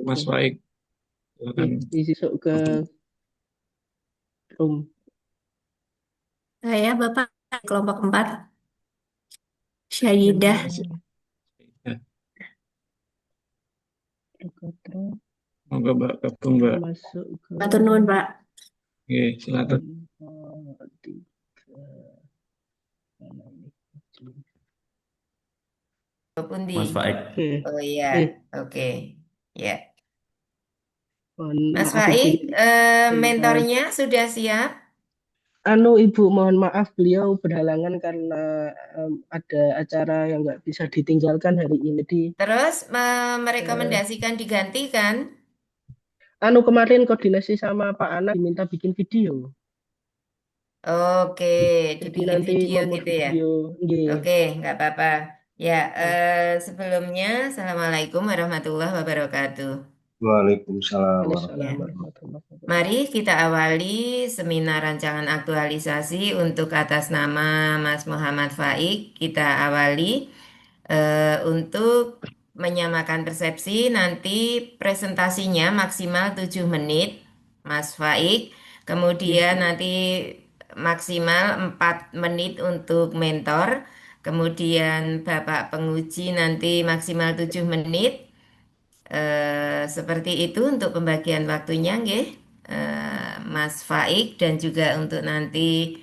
Mas Oke. Faik, silakan. Masuk ke room. Saya Bapak kelompok 4, Syahidah. Ya, Terus semoga Mbak gabung Mbak. masuk ke Matur nuwun, Pak. Oke, silakan. tiga. Mana ini? Pak Pundi. Mas Faik. Oke. Oh iya, oke. Ya. Mohon Mas maaf Ibu. Faik, Sebentar. mentornya sudah siap? Ibu, mohon maaf beliau berhalangan karena ada acara yang nggak bisa ditinggalkan hari ini di Terus eh, merekomendasikan digantikan? kemarin koordinasi sama Pak Anak diminta bikin video. Oke, Jadi dibikin nanti video memut gitu ya? video, nggih. Oke, nggak apa-apa. Ya, sebelumnya, Assalamualaikum warahmatullahi wabarakatuh. Waalaikumsalam Ya. Waalaikumsalam warahmatullahi warahmatullahi Mari wabarakatuh. kita awali seminar rancangan aktualisasi untuk atas nama Mas Muhammad Faik. Kita awali untuk menyamakan persepsi. Nanti presentasinya maksimal 7 menit, Mas Faik. Nggih, Kemudian Bu. nanti maksimal 4 menit untuk mentor. Kemudian Bapak penguji nanti maksimal 7 menit. Seperti itu untuk pembagian waktunya, nggih, Mas Faik dan juga untuk nanti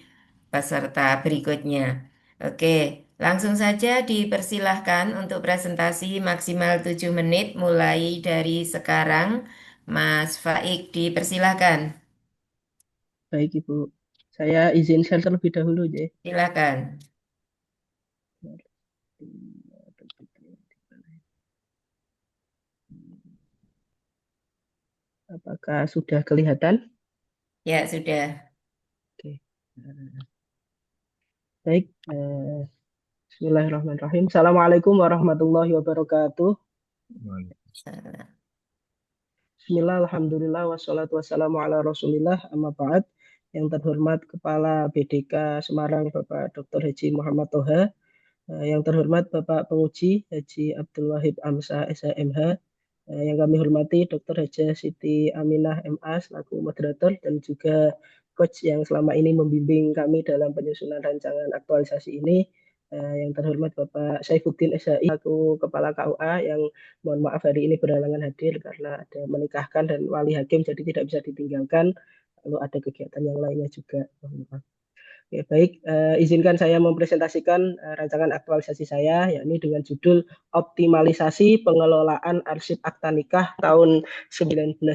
peserta berikutnya. Oke, langsung saja dipersilahkan untuk presentasi maksimal 7 menit mulai dari sekarang. Mas Faik dipersilahkan. Baik, Ibu. Saya izin share terlebih dahulu, ya. Silakan. Apakah sudah kelihatan? Ya, sudah. Oke. Baik. Bismillahirrahmanirrahim. Assalamualaikum warahmatullahi wabarakatuh. Bismillah, alhamdulillah, wassalatu wassalamu ala rasulillah, amma ba'd. Yang terhormat Kepala BDK Semarang, Bapak Dr. Haji Muhammad Toha. Yang terhormat Bapak Penguji Haji Abdul Wahid Amsah SHMH. Yang kami hormati Dr. Haja Siti Aminah MA selaku moderator dan juga coach yang selama ini membimbing kami dalam penyusunan rancangan aktualisasi ini. Yang terhormat Bapak Saifuddin SHI selaku Kepala KUA yang mohon maaf hari ini berhalangan hadir karena ada menikahkan dan wali hakim jadi tidak bisa ditinggalkan. Lalu ada kegiatan yang lainnya juga. Mohon maaf. Ya, baik, izinkan saya mempresentasikan rancangan aktualisasi saya, yakni dengan judul Optimalisasi Pengelolaan Arsip Akta Nikah tahun 1974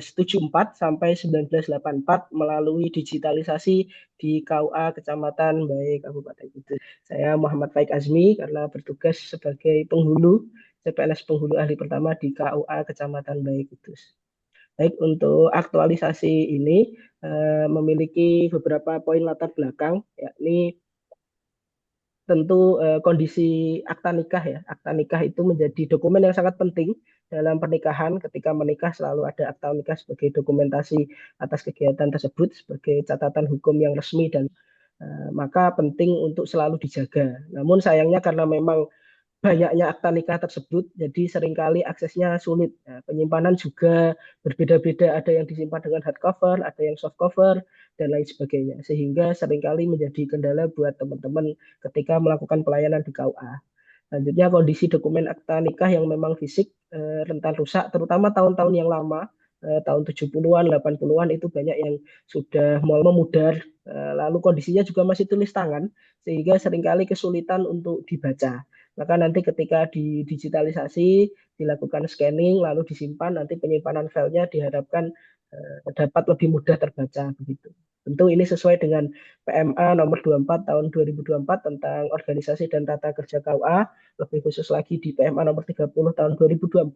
sampai 1984 melalui digitalisasi di KUA Kecamatan Baik Kabupaten Kudus. Saya Muhammad Faik Azmi karena bertugas sebagai penghulu CPNS penghulu ahli pertama di KUA Kecamatan Baik Kudus. Baik, untuk aktualisasi ini memiliki beberapa poin latar belakang, yakni tentu kondisi akta nikah ya. Akta nikah itu menjadi dokumen yang sangat penting dalam pernikahan. Ketika menikah selalu ada akta nikah sebagai dokumentasi atas kegiatan tersebut, sebagai catatan hukum yang resmi dan maka penting untuk selalu dijaga. Namun sayangnya karena memang banyaknya akta nikah tersebut, jadi seringkali aksesnya sulit. Nah, penyimpanan juga berbeda-beda, ada yang disimpan dengan hard cover, ada yang soft cover, dan lain sebagainya. Sehingga seringkali menjadi kendala buat teman-teman ketika melakukan pelayanan di KUA. Selanjutnya kondisi dokumen akta nikah yang memang fisik rentan rusak, terutama tahun-tahun yang lama, tahun 70-an, 80-an itu banyak yang sudah mulai memudar, lalu kondisinya juga masih tulis tangan, sehingga seringkali kesulitan untuk dibaca. Maka nanti ketika didigitalisasi, dilakukan scanning, lalu disimpan, nanti penyimpanan filenya diharapkan dapat lebih mudah terbaca begitu. Tentu ini sesuai dengan PMA nomor 24 tahun 2024 tentang organisasi dan tata kerja KUA, lebih khusus lagi di PMA nomor 30 tahun 2024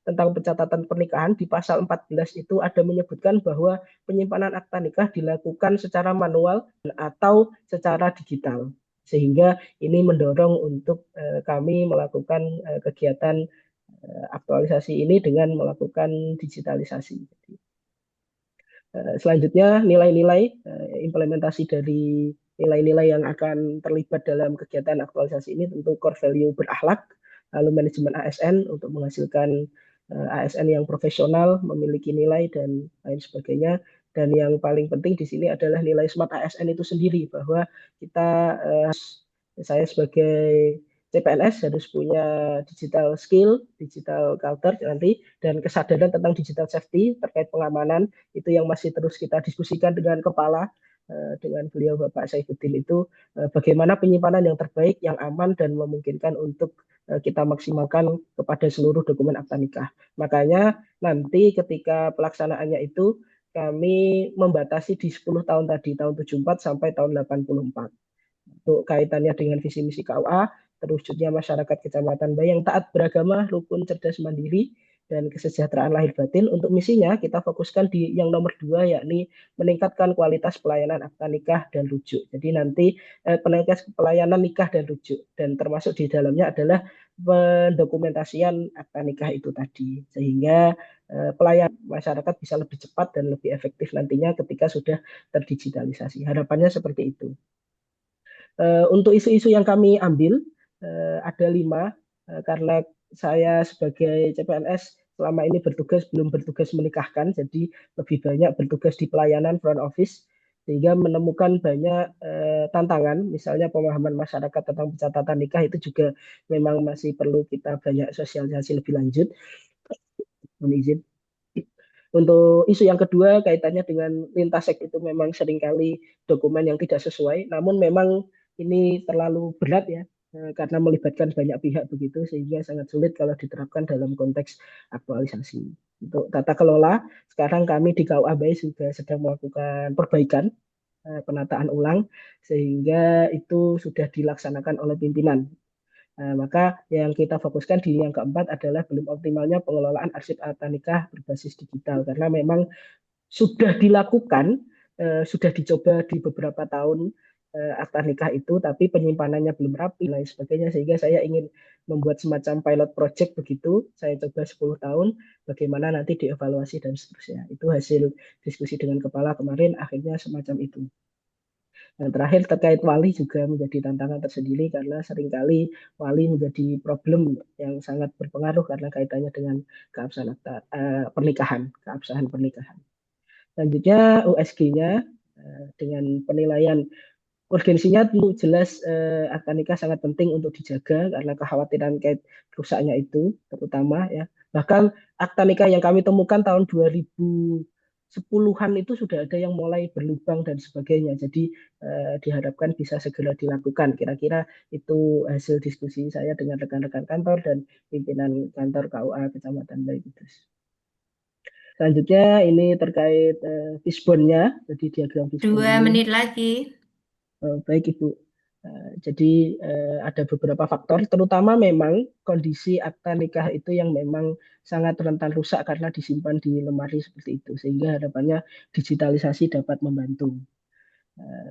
tentang pencatatan pernikahan di pasal 14 itu ada menyebutkan bahwa penyimpanan akta nikah dilakukan secara manual atau secara digital. Sehingga ini mendorong untuk kami melakukan kegiatan aktualisasi ini dengan melakukan digitalisasi. Selanjutnya nilai-nilai implementasi dari nilai-nilai yang akan terlibat dalam kegiatan aktualisasi ini tentu core value berakhlak, lalu manajemen ASN untuk menghasilkan ASN yang profesional, memiliki nilai dan lain sebagainya. Dan yang paling penting di sini adalah nilai Smart ASN itu sendiri, bahwa kita saya sebagai CPNS harus punya digital skill, digital culture nanti, dan kesadaran tentang digital safety terkait pengamanan itu yang masih terus kita diskusikan dengan kepala, dengan beliau Bapak Saifuddin itu, bagaimana penyimpanan yang terbaik, yang aman dan memungkinkan untuk kita maksimalkan kepada seluruh dokumen akta nikah. Makanya nanti ketika pelaksanaannya itu kami membatasi di 10 tahun tadi, tahun 74 sampai tahun 84. Untuk kaitannya dengan visi misi KUA, terwujudnya masyarakat Kecamatan Bayang taat beragama, rukun, cerdas, mandiri, dan kesejahteraan lahir batin. Untuk misinya kita fokuskan di yang nomor 2, yakni meningkatkan kualitas pelayanan akta nikah dan rujuk. Jadi nanti peningkatan pelayanan nikah dan rujuk, dan termasuk di dalamnya adalah pendokumentasian akta nikah itu tadi, sehingga pelayanan masyarakat bisa lebih cepat dan lebih efektif nantinya ketika sudah terdigitalisasi. Harapannya seperti itu. Untuk isu-isu yang kami ambil ada 5, karena saya sebagai CPNS selama ini belum bertugas menikahkan, jadi lebih banyak bertugas di pelayanan front office, sehingga menemukan banyak tantangan, misalnya pemahaman masyarakat tentang pencatatan nikah itu juga memang masih perlu kita banyak sosialisasi lebih lanjut. Mohon izin. Untuk isu yang kedua kaitannya dengan lintasek itu memang seringkali dokumen yang tidak sesuai, namun memang ini terlalu berat ya, karena melibatkan banyak pihak begitu, sehingga sangat sulit kalau diterapkan dalam konteks aktualisasi. Untuk tata kelola, sekarang kami di KUA BAI juga sedang melakukan perbaikan, penataan ulang, sehingga itu sudah dilaksanakan oleh pimpinan. Maka yang kita fokuskan di yang keempat adalah belum optimalnya pengelolaan arsip akta nikah berbasis digital, karena memang sudah dilakukan, sudah dicoba di beberapa tahun akta nikah itu, tapi penyimpanannya belum rapi dan lain sebagainya, sehingga saya ingin membuat semacam pilot project begitu. Saya coba 10 tahun, bagaimana nanti dievaluasi dan seterusnya. Itu hasil diskusi dengan kepala kemarin, akhirnya semacam itu. Yang terakhir terkait wali juga menjadi tantangan tersendiri, karena seringkali wali menjadi problem yang sangat berpengaruh karena kaitannya dengan keabsahan pernikahan, keabsahan pernikahan. Selanjutnya USG-nya dengan penilaian urgensinya tentu jelas, akad nikah sangat penting untuk dijaga karena kekhawatiran kait rusaknya itu terutama ya. Bahkan akta nikah yang kami temukan tahun 2010-an itu sudah ada yang mulai berlubang dan sebagainya. Jadi diharapkan bisa segera dilakukan. Kira-kira itu hasil diskusi saya dengan rekan-rekan kantor dan pimpinan kantor KUA Kecamatan Bayi Kudus. Selanjutnya ini terkait fishbone-nya, jadi diagram fishbone 2 ini. menit lagi. Baik Ibu, jadi ada beberapa faktor, terutama memang kondisi akta nikah itu yang memang sangat rentan rusak karena disimpan di lemari seperti itu, sehingga harapannya digitalisasi dapat membantu.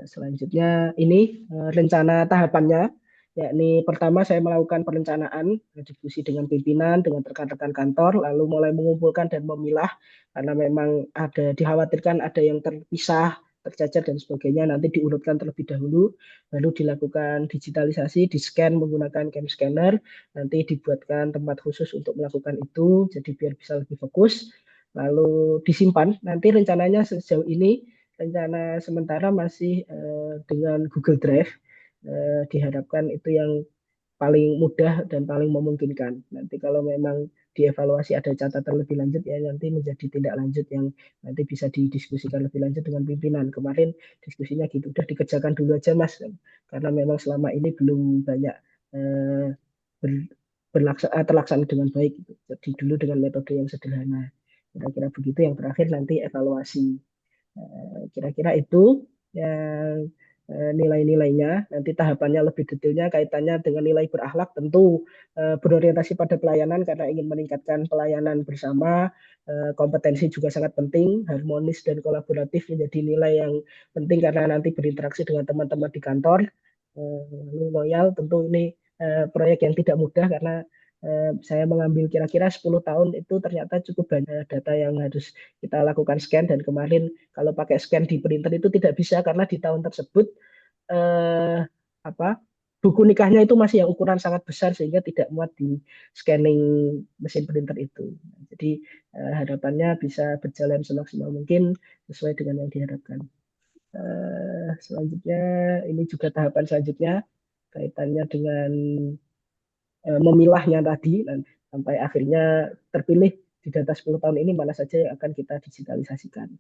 Selanjutnya ini rencana tahapannya, yakni pertama saya melakukan perencanaan, diskusi dengan pimpinan, dengan rekan-rekan kantor, lalu mulai mengumpulkan dan memilah, karena memang ada dikhawatirkan ada yang terpisah, tercacat dan sebagainya, nanti diurutkan terlebih dahulu, lalu dilakukan digitalisasi, di-scan menggunakan cam scanner, nanti dibuatkan tempat khusus untuk melakukan itu, jadi biar bisa lebih fokus, lalu disimpan. Nanti rencananya sejauh ini rencana sementara masih dengan Google Drive, diharapkan itu yang paling mudah dan paling memungkinkan. Nanti kalau memang dievaluasi ada catatan lebih lanjut ya nanti menjadi tindak lanjut yang nanti bisa didiskusikan lebih lanjut dengan pimpinan. Kemarin diskusinya gitu, udah dikerjakan dulu aja Mas, karena memang selama ini belum banyak terlaksana dengan baik. Jadi dulu dengan metode yang sederhana. Kira-kira begitu. Yang terakhir nanti evaluasi. Kira-kira itu yang nilai-nilainya. Nanti tahapannya lebih detailnya kaitannya dengan nilai berakhlak, tentu berorientasi pada pelayanan karena ingin meningkatkan pelayanan bersama. Kompetensi juga sangat penting, harmonis dan kolaboratif menjadi nilai yang penting karena nanti berinteraksi dengan teman-teman di kantor. Loyal, tentu ini proyek yang tidak mudah karena saya mengambil kira-kira 10 tahun itu ternyata cukup banyak data yang harus kita lakukan scan, dan kemarin kalau pakai scan di printer itu tidak bisa karena di tahun tersebut apa buku nikahnya itu masih yang ukuran sangat besar sehingga tidak muat di scanning mesin printer itu. Jadi harapannya bisa berjalan semaksimal mungkin sesuai dengan yang diharapkan. Selanjutnya ini juga tahapan selanjutnya kaitannya dengan memilahnya tadi dan sampai akhirnya terpilih di data 10 tahun ini mana saja yang akan kita digitalisasikan.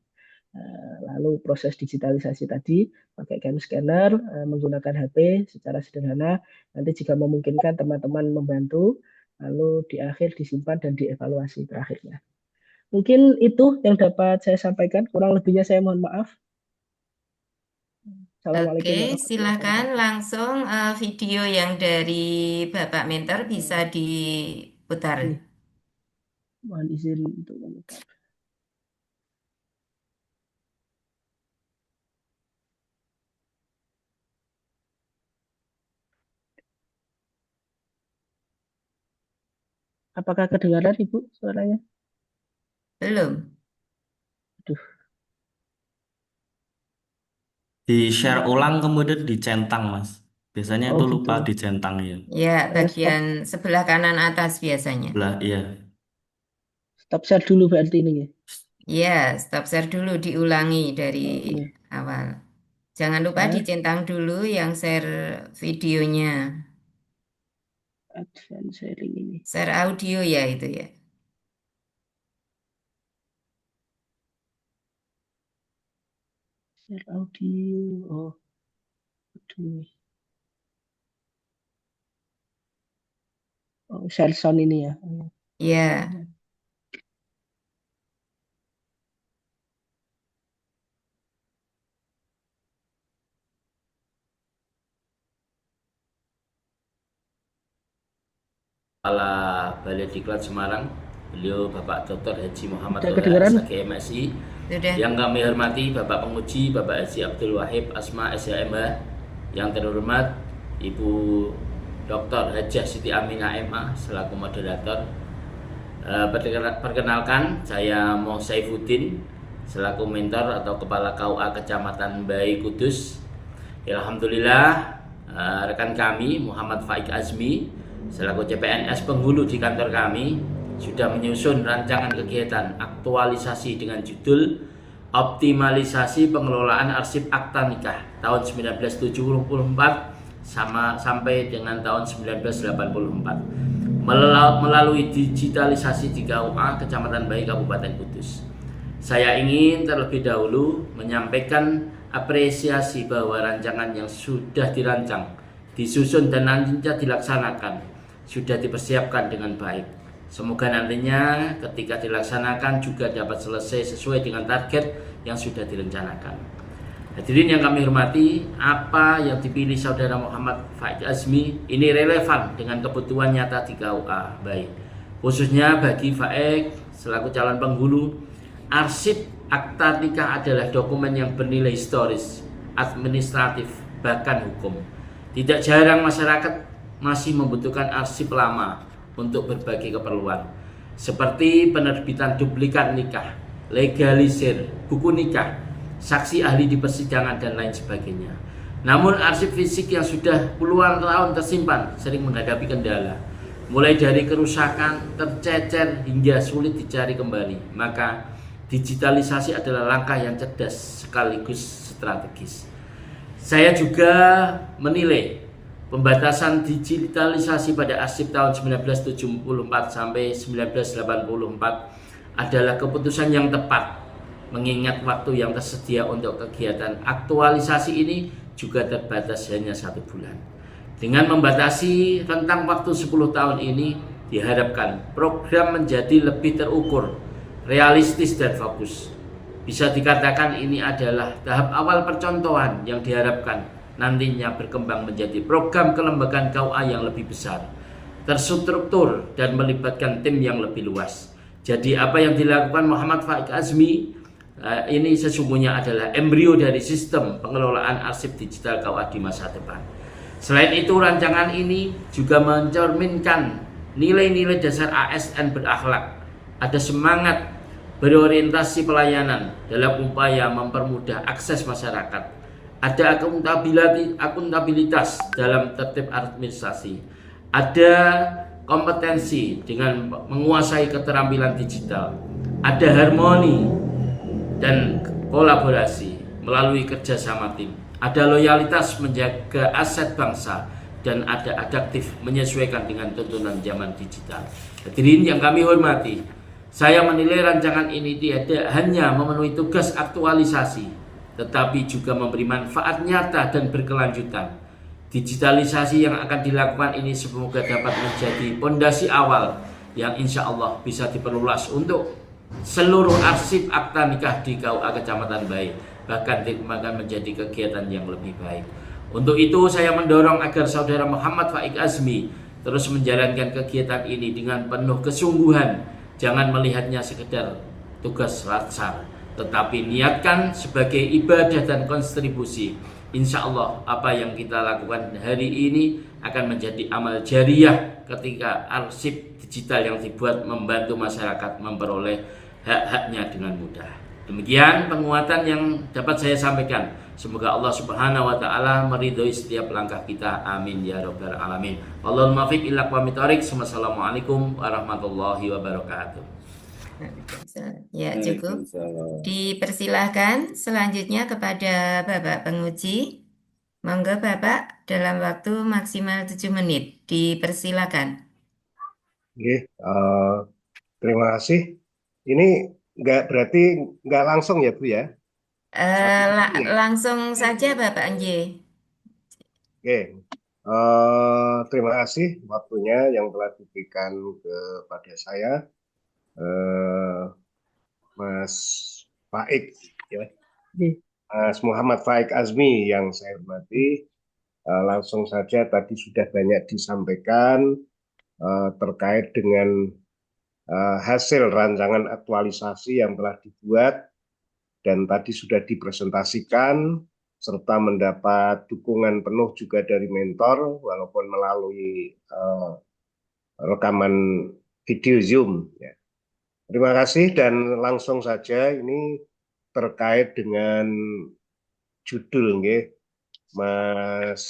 Lalu proses digitalisasi tadi pakai CAM scanner, menggunakan HP secara sederhana. Nanti jika memungkinkan teman-teman membantu, lalu di akhir disimpan dan dievaluasi terakhirnya. Mungkin itu yang dapat saya sampaikan. Kurang lebihnya saya mohon maaf. Assalamualaikum Oke, warahmatullahi silakan wabarakatuh. langsung video yang dari Bapak Mentor bisa diputar. Ini, mohon izin untuk memutar. Apakah kedengaran Ibu suaranya? Belum. Aduh, Di share ulang kemudian dicentang, Mas. Biasanya oh itu gitu. lupa dicentang ya. Ya, Stop, bagian sebelah kanan atas biasanya. Belah, iya. stop share dulu berarti ini ya. Ya, stop share dulu, diulangi dari Ini awal. Jangan lupa share, dicentang dulu yang share videonya. advance sharing ini. Share audio ya itu ya. Share audio. Oh, aduh. Oh, share sound ini ya. Oh, Ya, Kepala Balai Diklat Semarang, beliau Bapak Dr. Haji Muhammad Sudah kedengaran? SAG MSI. sudah. Yang kami hormati Bapak Penguji, Bapak Haji Abdul Wahid Asma SHMH. Yang terhormat Ibu Dr. Hajah Siti Aminah MA selaku moderator. Perkenalkan, saya Moh Saifuddin selaku mentor atau Kepala KUA Kecamatan Bayi Kudus. Alhamdulillah, rekan kami Muhammad Faik Azmi selaku CPNS penghulu di kantor kami sudah menyusun rancangan kegiatan aktualisasi dengan judul Optimalisasi Pengelolaan Arsip Akta Nikah tahun 1974 sampai dengan tahun 1984 melalui digitalisasi di KUA Kecamatan Bayi Kabupaten Kudus. Saya ingin terlebih dahulu menyampaikan apresiasi bahwa rancangan yang sudah dirancang, disusun dan nantinya dilaksanakan sudah dipersiapkan dengan baik. Semoga nantinya ketika dilaksanakan juga dapat selesai sesuai dengan target yang sudah direncanakan. Hadirin yang kami hormati, apa yang dipilih Saudara Muhammad Faik Azmi ini relevan dengan kebutuhan nyata di KUA. Baik, khususnya bagi Faik selaku calon penghulu, arsip akta nikah adalah dokumen yang bernilai historis, administratif, bahkan hukum. Tidak jarang masyarakat masih membutuhkan arsip lama untuk berbagai keperluan, seperti penerbitan duplikat nikah, legalisir, buku nikah, saksi ahli di persidangan, dan lain sebagainya. Namun arsip fisik yang sudah puluhan tahun tersimpan sering menghadapi kendala, mulai dari kerusakan, tercecer, hingga sulit dicari kembali. Maka digitalisasi adalah langkah yang cerdas sekaligus strategis. Saya juga menilai pembatasan digitalisasi pada arsip tahun 1974 sampai 1984 adalah keputusan yang tepat, mengingat waktu yang tersedia untuk kegiatan aktualisasi ini juga terbatas hanya 1 bulan. Dengan membatasi rentang waktu 10 tahun ini, diharapkan program menjadi lebih terukur, realistis, dan fokus. Bisa dikatakan ini adalah tahap awal percontohan yang diharapkan nantinya berkembang menjadi program kelembagaan KUA yang lebih besar, terstruktur, dan melibatkan tim yang lebih luas. Jadi apa yang dilakukan Muhammad Faik Azmi ini sesungguhnya adalah embrio dari sistem pengelolaan arsip digital KUA di masa depan. Selain itu, rancangan ini juga mencerminkan nilai-nilai dasar ASN berakhlak, ada semangat berorientasi pelayanan dalam upaya mempermudah akses masyarakat ada akuntabilitas dalam tertib administrasi, ada kompetensi dengan menguasai keterampilan digital, ada harmoni dan kolaborasi melalui kerjasama tim, ada loyalitas menjaga aset bangsa, dan ada adaptif menyesuaikan dengan tuntunan zaman digital. Hadirin yang kami hormati, saya menilai rancangan ini tidak hanya memenuhi tugas aktualisasi, tetapi juga memberi manfaat nyata dan berkelanjutan. Digitalisasi yang akan dilakukan ini semoga dapat menjadi pondasi awal yang insya Allah bisa diperluas untuk seluruh arsip akta nikah di KUA Kecamatan Bae, bahkan dikembangkan menjadi kegiatan yang lebih baik. Untuk itu saya mendorong agar saudara Muhammad Faik Azmi terus menjalankan kegiatan ini dengan penuh kesungguhan. Jangan melihatnya sekedar tugas laksar, tetapi niatkan sebagai ibadah dan kontribusi. Insya Allah apa yang kita lakukan hari ini akan menjadi amal jariah ketika arsip digital yang dibuat membantu masyarakat memperoleh hak-haknya dengan mudah. Demikian penguatan yang dapat saya sampaikan. Semoga Allah Subhanahu wa taala meridhoi setiap langkah kita. Amin ya rabbal alamin. Wallahul muwaffiq ila aqwamit thoriq. Wassalamualaikum warahmatullahi wabarakatuh. Ya, cukup. Dipersilahkan selanjutnya kepada Bapak penguji. Monggo Bapak, dalam waktu maksimal 7 menit. Dipersilakan. Oke, terima kasih. Ini berarti nggak langsung ya Bu ya? Langsung saja Bapak Nje. Oke, terima kasih waktunya yang telah diberikan kepada saya, Mas Faik, ya. Mas Muhammad Faik Azmi yang saya hormati. Langsung saja tadi sudah banyak disampaikan terkait dengan hasil rancangan aktualisasi yang telah dibuat dan tadi sudah dipresentasikan serta mendapat dukungan penuh juga dari mentor walaupun melalui rekaman video Zoom ya. Terima kasih dan langsung saja ini terkait dengan judul nggih Mas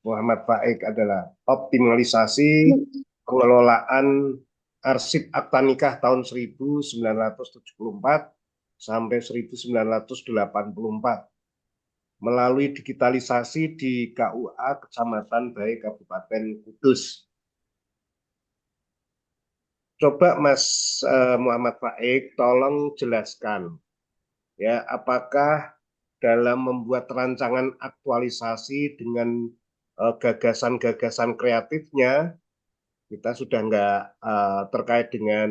Muhammad Faik adalah optimalisasi pengelolaan arsip akta nikah tahun 1974 sampai 1984 melalui digitalisasi di KUA Kecamatan Bae Kabupaten Kudus. Coba Mas Muhammad Faik tolong jelaskan ya, apakah dalam membuat rancangan aktualisasi dengan gagasan-gagasan kreatifnya kita sudah nggak terkait dengan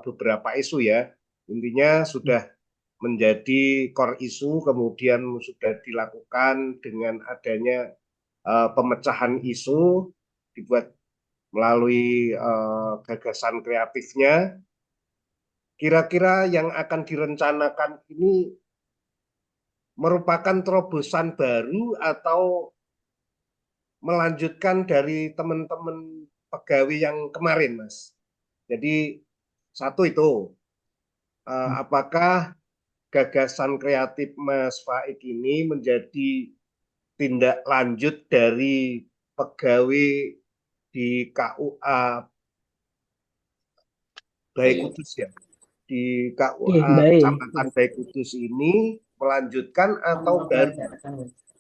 beberapa isu ya, intinya sudah menjadi core isu, kemudian sudah dilakukan dengan adanya pemecahan isu dibuat melalui gagasan kreatifnya. Kira-kira yang akan direncanakan ini merupakan terobosan baru atau melanjutkan dari teman-teman pegawai yang kemarin, Mas? Jadi satu itu, apakah gagasan kreatif Mas Faik ini menjadi tindak lanjut dari pegawai di KUA Bae Kudus ya, di KUA Kecamatan Bae Kudus ini melanjutkan atau baru?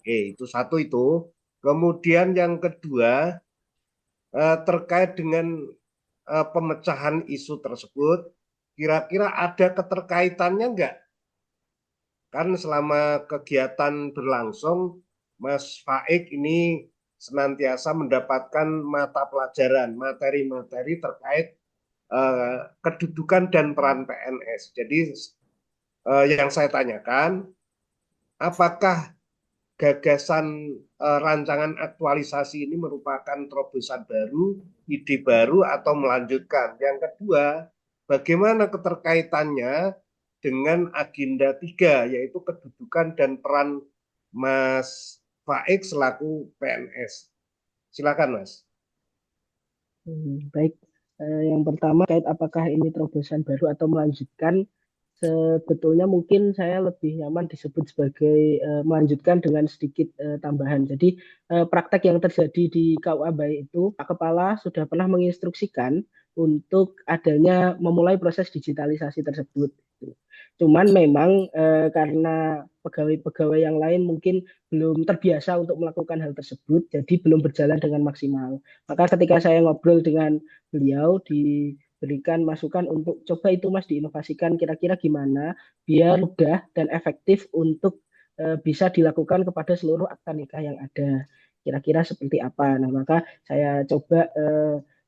Oke, itu satu itu. Kemudian yang kedua terkait dengan pemecahan isu tersebut, kira-kira ada keterkaitannya enggak? Kan selama kegiatan berlangsung, Mas Faik ini senantiasa mendapatkan mata pelajaran, materi-materi terkait kedudukan dan peran PNS. Jadi yang saya tanyakan, apakah gagasan rancangan aktualisasi ini merupakan terobosan baru, ide baru, atau melanjutkan? Yang kedua, bagaimana keterkaitannya dengan agenda 3, yaitu kedudukan dan peran Mas Faik selaku PNS? Silakan, Mas. Baik, yang pertama terkait apakah ini terobosan baru atau melanjutkan, sebetulnya mungkin saya lebih nyaman disebut sebagai melanjutkan dengan sedikit tambahan. Jadi praktek yang terjadi di KUA Baik itu Pak Kepala sudah pernah menginstruksikan untuk adanya memulai proses digitalisasi tersebut. Cuman memang karena pegawai-pegawai yang lain mungkin belum terbiasa untuk melakukan hal tersebut, jadi belum berjalan dengan maksimal. Maka ketika saya ngobrol dengan beliau diberikan masukan untuk coba itu Mas diinovasikan kira-kira gimana biar mudah dan efektif untuk bisa dilakukan kepada seluruh akta nikah yang ada. Kira-kira seperti apa. Nah, maka saya coba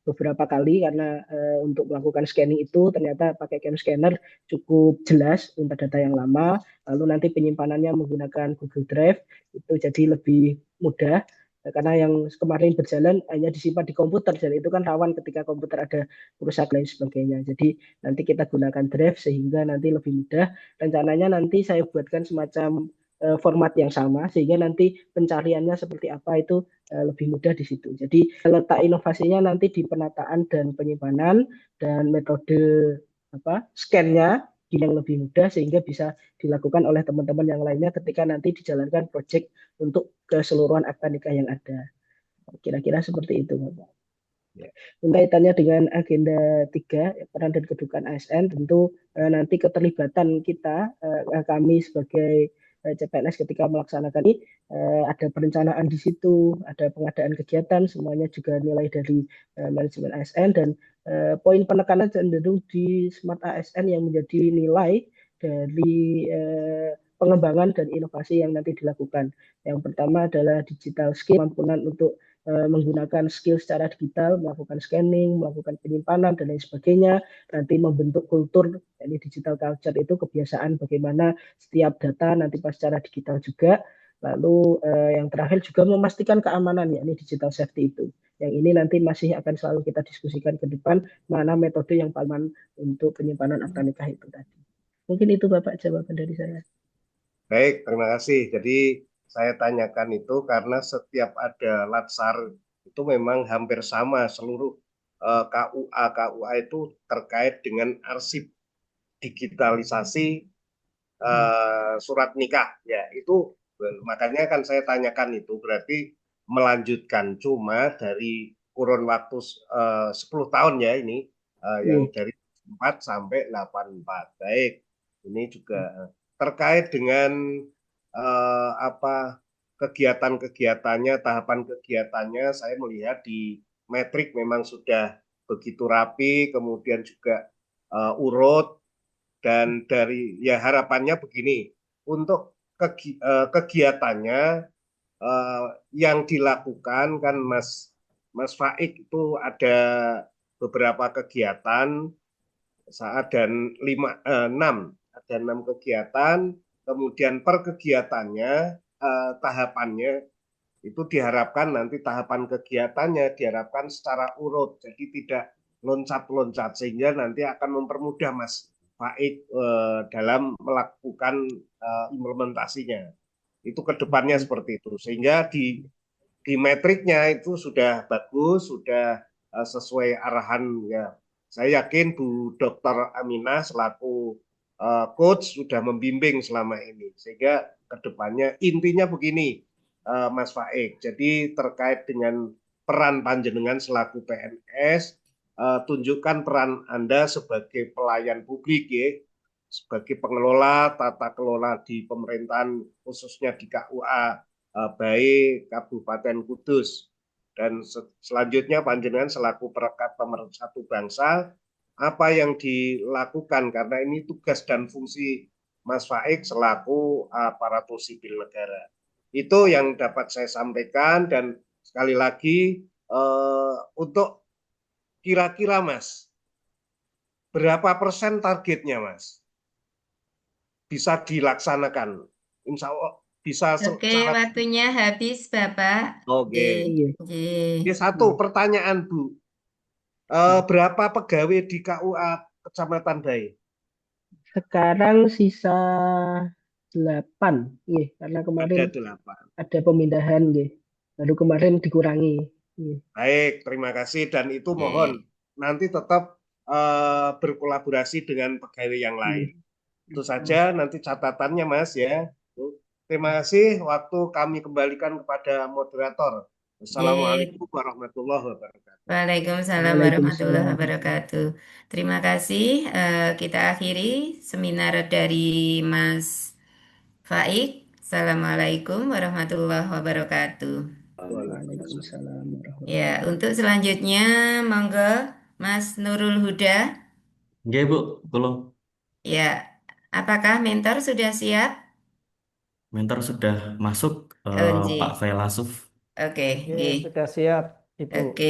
beberapa kali karena untuk melakukan scanning itu ternyata pakai cam scanner cukup jelas untuk data yang lama, lalu nanti penyimpanannya menggunakan Google Drive itu jadi lebih mudah. Karena yang kemarin berjalan hanya disimpan di komputer dan itu kan rawan ketika komputer ada rusak dan sebagainya. Jadi nanti kita gunakan drive sehingga nanti lebih mudah. Rencananya nanti saya buatkan semacam format yang sama sehingga nanti pencariannya seperti apa itu lebih mudah di situ. Jadi letak inovasinya nanti di penataan dan penyimpanan dan metode scan-nya yang lebih mudah sehingga bisa dilakukan oleh teman-teman yang lainnya ketika nanti dijalankan proyek untuk keseluruhan akta nikah yang ada. Kira-kira seperti itu, Bapak. Ya. Kaitannya dengan agenda 3, peran dan kedudukan ASN, tentu nanti keterlibatan kita, kami sebagai CPNS ketika melaksanakan ini, ada perencanaan di situ, ada pengadaan kegiatan, semuanya juga nilai dari manajemen ASN, dan poin penekanan cenderung di Smart ASN yang menjadi nilai dari pengembangan dan inovasi yang nanti dilakukan. Yang pertama adalah digital skill, kemampuan untuk menggunakan skill secara digital, melakukan scanning, melakukan penyimpanan, dan lain sebagainya. Nanti membentuk kultur, ini digital culture itu kebiasaan bagaimana setiap data nanti pas secara digital juga. Lalu yang terakhir juga memastikan keamanan, yakni digital safety itu. Yang ini nanti masih akan selalu kita diskusikan ke depan, mana metode yang paling aman untuk penyimpanan akta nikah itu tadi. Mungkin itu Bapak jawaban dari saya. Baik, terima kasih. Jadi saya tanyakan itu karena setiap ada latsar itu memang hampir sama seluruh KUA itu terkait dengan arsip digitalisasi surat nikah. Ya, itu makanya kan saya tanyakan itu berarti melanjutkan cuma dari kurun waktu 10 tahun ya ini yang dari 4 sampai 84. Baik, ini juga terkait dengan kegiatan-kegiatannya, tahapan kegiatannya, saya melihat di metrik memang sudah begitu rapi, kemudian juga urut, dan dari ya harapannya begini, untuk kegiatannya yang dilakukan kan Mas Faik itu ada beberapa kegiatan saat dan 6 kegiatan, kemudian per kegiatannya tahapannya itu diharapkan nanti tahapan kegiatannya diharapkan secara urut, jadi tidak loncat-loncat sehingga nanti akan mempermudah Mas Faik dalam melakukan implementasinya. Itu kedepannya seperti itu, sehingga di metriknya itu sudah bagus, sudah sesuai arahan ya. Saya yakin Bu Dr. Aminah selaku coach sudah membimbing selama ini, sehingga kedepannya intinya begini, Mas Faik. Jadi terkait dengan peran panjenengan selaku PNS, tunjukkan peran Anda sebagai pelayan publik ya, sebagai pengelola tata kelola di pemerintahan khususnya di KUA Baik Kabupaten Kudus, dan selanjutnya panjenengan selaku perekat pemersatu bangsa apa yang dilakukan karena ini tugas dan fungsi Mas Faik selaku aparatur sipil negara. Itu yang dapat saya sampaikan, dan sekali lagi untuk kira-kira Mas, berapa persen targetnya Mas bisa dilaksanakan? Insya Allah bisa. Oke, waktunya habis Bapak. Oke. Oke. Satu pertanyaan Bu, berapa pegawai di KUA Kecamatan Baik? Sekarang sisa 8, karena kemarin Ada 8. ada pemindahan, baru kemarin dikurangi. Baik, terima kasih, dan itu mohon nanti tetap berkolaborasi dengan pegawai yang lain. Itu saja nanti catatannya Mas ya. Terima kasih. Waktu kami kembalikan kepada moderator. Ye, Assalamualaikum warahmatullahi wabarakatuh. Waalaikumsalam warahmatullahi Waalaikumsalam. wabarakatuh. Terima kasih. Kita akhiri seminar dari Mas Faik. Assalamualaikum warahmatullahi wabarakatuh. Waalaikumsalam warahmatullahi Ya, wabarakatuh. untuk selanjutnya, monggo Mas Nurul Huda. Nggih, Bu, kula Ya, apakah mentor sudah siap? mentor sudah masuk Oh, Pak nggih. Failasuf. Oke, Oke, nggih. sudah siap, Ibu. Oke.